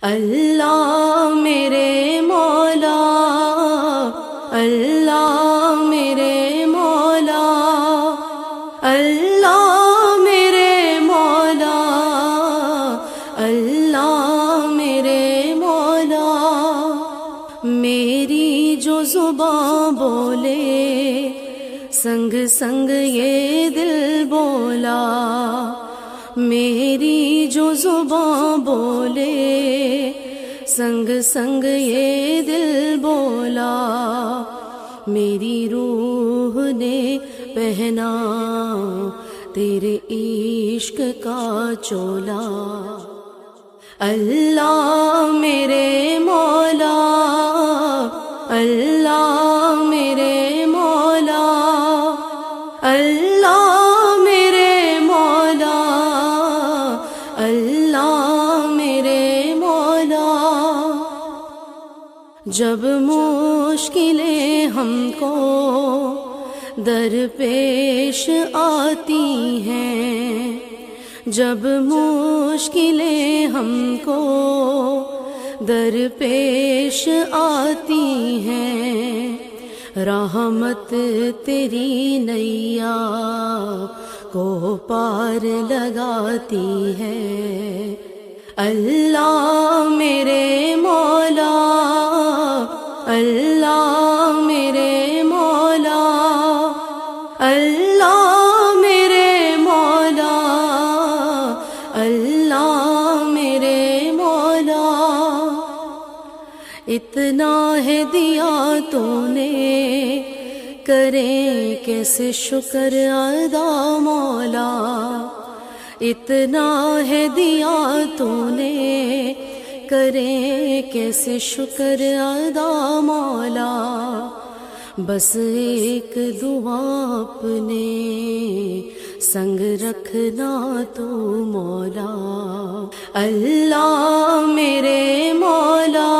اللہ میرے مولا، اللہ میرے مولا، اللہ میرے مولا، اللہ میرے مولا۔ میری جو زبان بولے سنگ سنگ یہ دل بولا، میری جو زبان بولے سنگ سنگ یہ دل بولا، میری روح نے پہنا تیرے عشق کا چولا۔ اللہ میرے مولا، اللہ میرے مولا، اللہ میرے مولا، اللہ میرے مولا۔ جب مشکلیں ہم کو درپیش آتی ہیں، جب مشکلیں ہم کو درپیش آتی ہیں، رحمت تیری نیا کو پار لگاتی ہے۔ اللہ میرے مولا، اللہ میرے مولا، اللہ میرے مولا، اللہ میرے مولا۔ اتنا ہے دیا تو نے، کریں کیسے شکر ادا مولا۔ اتنا ہے دیا تو نے، کریں کیسے شکر ادا مولا۔ بس ایک دعا اپنے سنگ رکھنا تو مولا۔ اللہ میرے مولا،